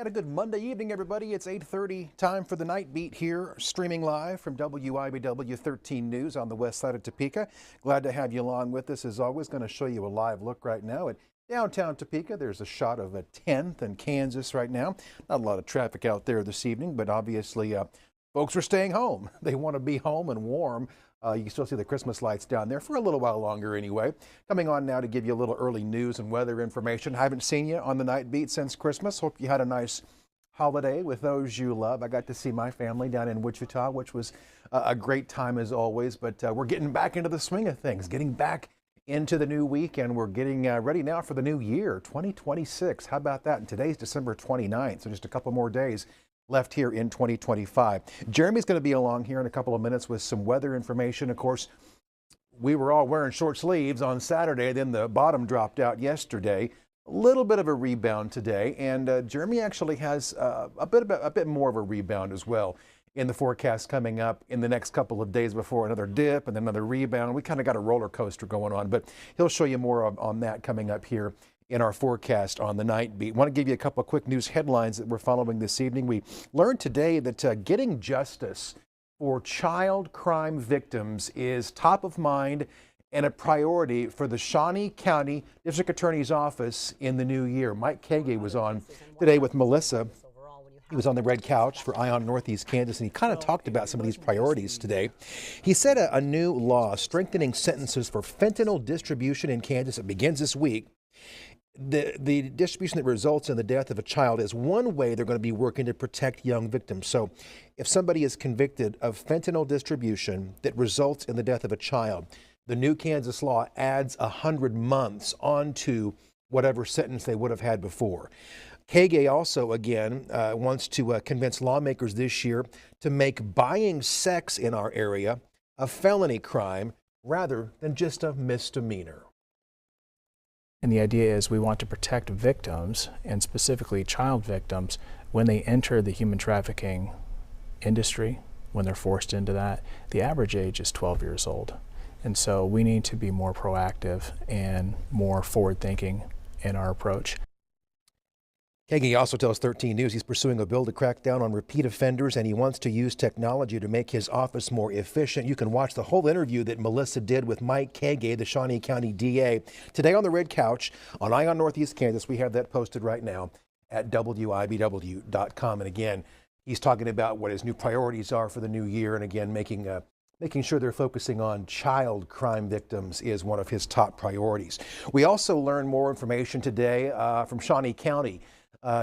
And a good Monday evening, everybody. It's 8:30, time for the Night Beat here, streaming live from WIBW 13 News on the west side of Topeka. Glad to have you along with us. As always, going to show you a live look right now at downtown Topeka. There's a shot of a 10th and Kansas right now. Not a lot of traffic out there this evening, but obviously folks are staying home. They want to be home and warm. You can still see the Christmas lights down there for a little while longer anyway. Coming on now to give you a little early news and weather information. Haven't seen you on the Night Beat since Christmas. Hope you had a nice holiday with those you love. I got to see my family down in Wichita, which was a great time as always. But we're getting back into the swing of things, getting back into the new week, and we're getting ready now for the new year, 2026. How about that? And today's December 29th, so just a couple more days left here in 2025. Jeremy's going to be along here in a couple of minutes with some weather information. Of course, we were all wearing short sleeves on Saturday, then the bottom dropped out yesterday. A little bit of a rebound today, and Jeremy actually has a bit more of a rebound as well in the forecast coming up in the next couple of days before another dip and then another rebound. We kind of got a roller coaster going on, but he'll show you more on that coming up here in our forecast on the Night Beat. Want to give you a couple of quick news headlines that we're following this evening. We learned today that getting justice for child crime victims is top of mind and a priority for the Shawnee County District Attorney's Office in the new year. Mike Kage was on today with Melissa. He was on the red couch for Ion Northeast Kansas, and he kind of talked about some of these priorities today. He said a new law strengthening sentences for fentanyl distribution in Kansas, it begins this week. The distribution that results in the death of a child is one way they're going to be working to protect young victims. So if somebody is convicted of fentanyl distribution that results in the death of a child, the new Kansas law adds 100 months onto whatever sentence they would have had before. Kage also, again, wants to convince lawmakers this year to make buying sex in our area a felony crime rather than just a misdemeanor. And the idea is we want to protect victims, and specifically child victims, when they enter the human trafficking industry, when they're forced into that. The average age is 12 years old. And so we need to be more proactive and more forward-thinking in our approach. Kage also tells 13 News he's pursuing a bill to crack down on repeat offenders, and he wants to use technology to make his office more efficient. You can watch the whole interview that Melissa did with Mike Kage, the Shawnee County DA, today on the red couch on Ion Northeast Kansas. We have that posted right now at WIBW.com. And again, he's talking about what his new priorities are for the new year, and again, making sure they're focusing on child crime victims is one of his top priorities. We also learned more information today from Shawnee County.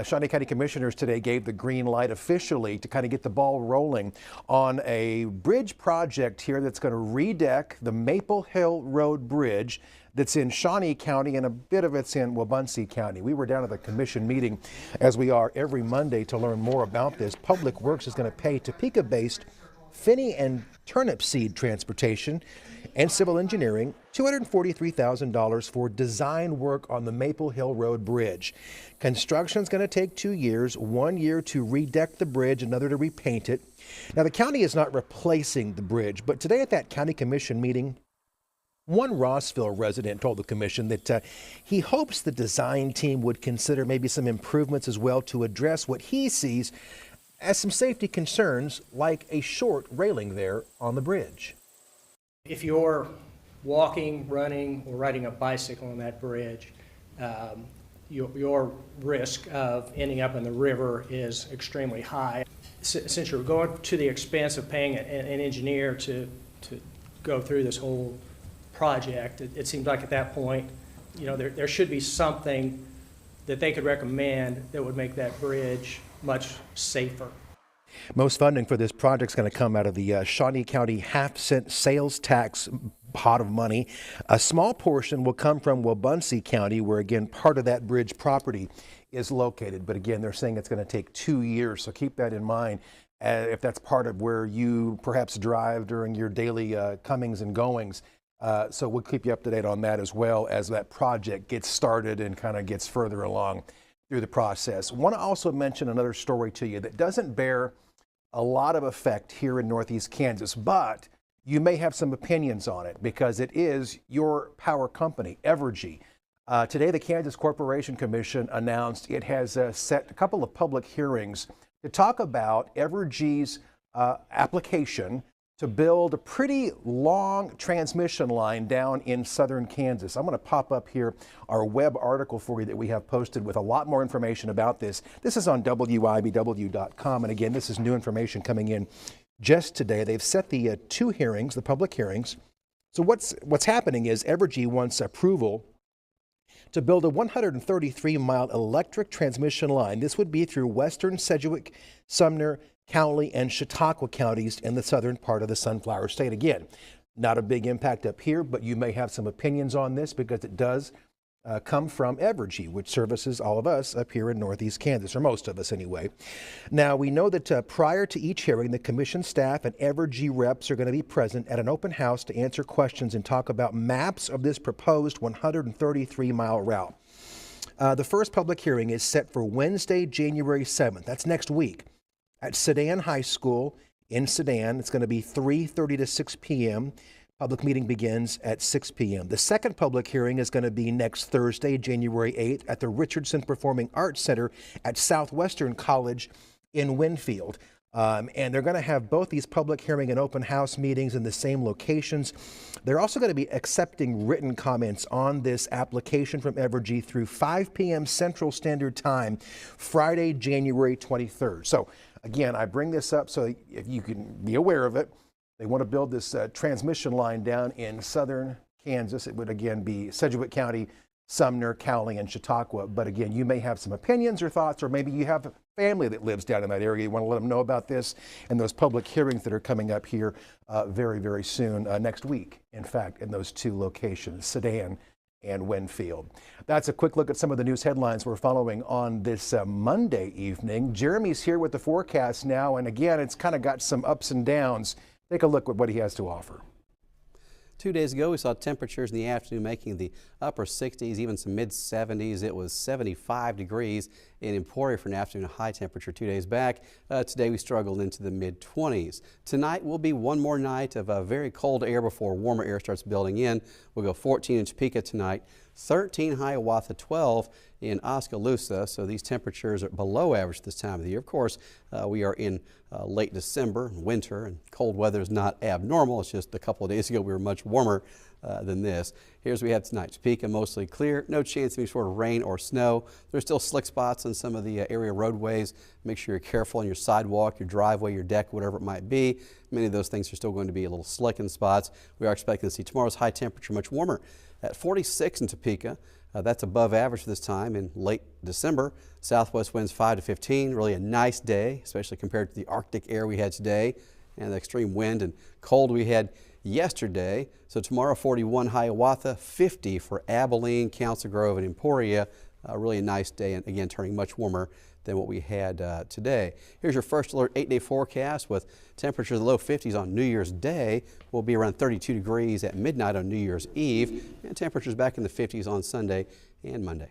Shawnee County Commissioners today gave the green light officially to kind of get the ball rolling on a bridge project here that's going to redeck the Maple Hill Road Bridge that's in Shawnee County, and a bit of it's in Wabunsee County. We were down at the commission meeting, as we are every Monday, to learn more about this. Public Works is going to pay Topeka-based Finney and turnip seed transportation and civil engineering $243,000 for design work on the Maple Hill Road Bridge. Construction is going to take 2 years, 1 year to redeck the bridge, another to repaint it. Now, the county is not replacing the bridge, but today at that county commission meeting, one Rossville resident told the commission that he hopes the design team would consider maybe some improvements as well to address what he sees as some safety concerns, like a short railing there on the bridge. If you're walking, running, or riding a bicycle on that bridge, your risk of ending up in the river is extremely high. Since you're going to the expense of paying an engineer to go through this whole project, it seems like at that point, there should be something that they could recommend that would make that bridge much safer. Most funding for this project is going to come out of the Shawnee County half-cent sales tax pot of money. A small portion will come from Wabunsee County, where, again, part of that bridge property is located. But, again, they're saying it's going to take 2 years, so keep that in mind if that's part of where you perhaps drive during your daily comings and goings. So we'll keep you up to date on that as well as that project gets started and kind of gets further along through the process. I want to also mention another story to you that doesn't bear a lot of effect here in Northeast Kansas, but you may have some opinions on it because it is your power company, Evergy. Today, the Kansas Corporation Commission announced it has set a couple of public hearings to talk about Evergy's application to build a pretty long transmission line down in southern Kansas. I'm going to pop up here our web article for you that we have posted with a lot more information about this. This is on WIBW.com, and again, this is new information coming in just today. They've set the two hearings, the public hearings. So what's happening is Evergy wants approval to build a 133-mile electric transmission line. This would be through western Sedgwick, Sumner, Cowley, and Chautauqua counties in the southern part of the Sunflower State. Again, not a big impact up here, but you may have some opinions on this because it does come from Evergy, which services all of us up here in northeast Kansas, or most of us anyway. Now, we know that prior to each hearing, the commission staff and Evergy reps are going to be present at an open house to answer questions and talk about maps of this proposed 133-mile route. The first public hearing is set for Wednesday, January 7th. That's next week at Sedan High School in Sedan. It's going to be 3:30 to 6 p.m. Public meeting begins at 6 p.m. The second public hearing is going to be next Thursday, January 8th, at the Richardson Performing Arts Center at Southwestern College in Winfield. And they're going to have both these public hearing and open house meetings in the same locations. They're also going to be accepting written comments on this application from Evergy through 5 p.m. Central Standard Time, Friday, January 23rd. So again, I bring this up so if you can be aware of it. They want to build this transmission line down in southern Kansas. It would again be Sedgwick County, Sumner, Cowley, and Chautauqua. But again, you may have some opinions or thoughts, or maybe you have a family that lives down in that area. You want to let them know about this and those public hearings that are coming up here very, very soon, next week, in fact, in those two locations, Sedan and Winfield. That's a quick look at some of the news headlines we're following on this Monday evening. Jeremy's here with the forecast now, and again, it's kind of got some ups and downs. Take a look at what he has to offer. 2 days ago, we saw temperatures in the afternoon making the upper 60s, even some mid 70s. It was 75 degrees in Emporia for an afternoon high temperature 2 days back. Today, we struggled into the mid 20s. Tonight will be one more night of very cold air before warmer air starts building in. We'll go 14 in Topeka tonight, 13 Hiawatha, 12 in Oskaloosa. So these temperatures are below average this time of the year. Of course, we are in late December, winter, and cold weather is not abnormal. It's just a couple of days ago we were much warmer than this. Here's what we have tonight. Topeka mostly clear. No chance of any sort of rain or snow. There's still slick spots on some of the area roadways. Make sure you're careful on your sidewalk, your driveway, your deck, whatever it might be. Many of those things are still going to be a little slick in spots. We are expecting to see tomorrow's high temperature much warmer at 46 in Topeka. That's above average for this time in late December. Southwest winds 5 to 15. Really a nice day, especially compared to the Arctic air we had today and the extreme wind and cold we had yesterday. So tomorrow 41 Hiawatha, 50 for Abilene, Council Grove, and Emporia. Really a nice day, and again turning much warmer than what we had today. Here's your first alert 8-day forecast with temperatures in the low 50s on New Year's Day. Will be around 32 degrees at midnight on New Year's Eve, and temperatures back in the 50s on Sunday and Monday.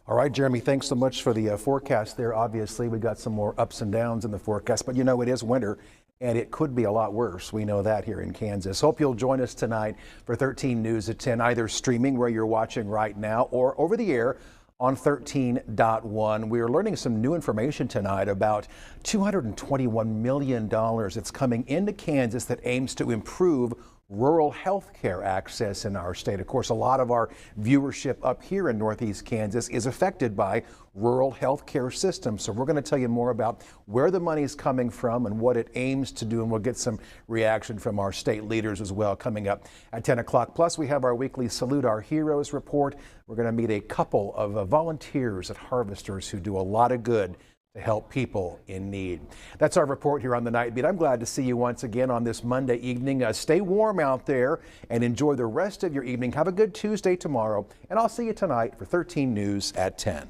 All right, Jeremy, thanks so much for the forecast there. Obviously, we got some more ups and downs in the forecast, but you know, it is winter and it could be a lot worse. We know that here in Kansas. Hope you'll join us tonight for 13 News at 10, either streaming where you're watching right now or over the air on 13.1. We are learning some new information tonight about $221 million that's coming into Kansas that aims to improve rural health care access in our state. Of course, a lot of our viewership up here in northeast Kansas is affected by rural health care systems. So we're going to tell you more about where the money is coming from and what it aims to do, and we'll get some reaction from our state leaders as well coming up at 10 o'clock. Plus, we have our weekly Salute Our Heroes report. We're going to meet a couple of volunteers at Harvesters who do a lot of good to help people in need. That's our report here on the Night Beat. I'm glad to see you once again on this Monday evening. Stay warm out there and enjoy the rest of your evening. Have a good Tuesday tomorrow, and I'll see you tonight for 13 News at 10.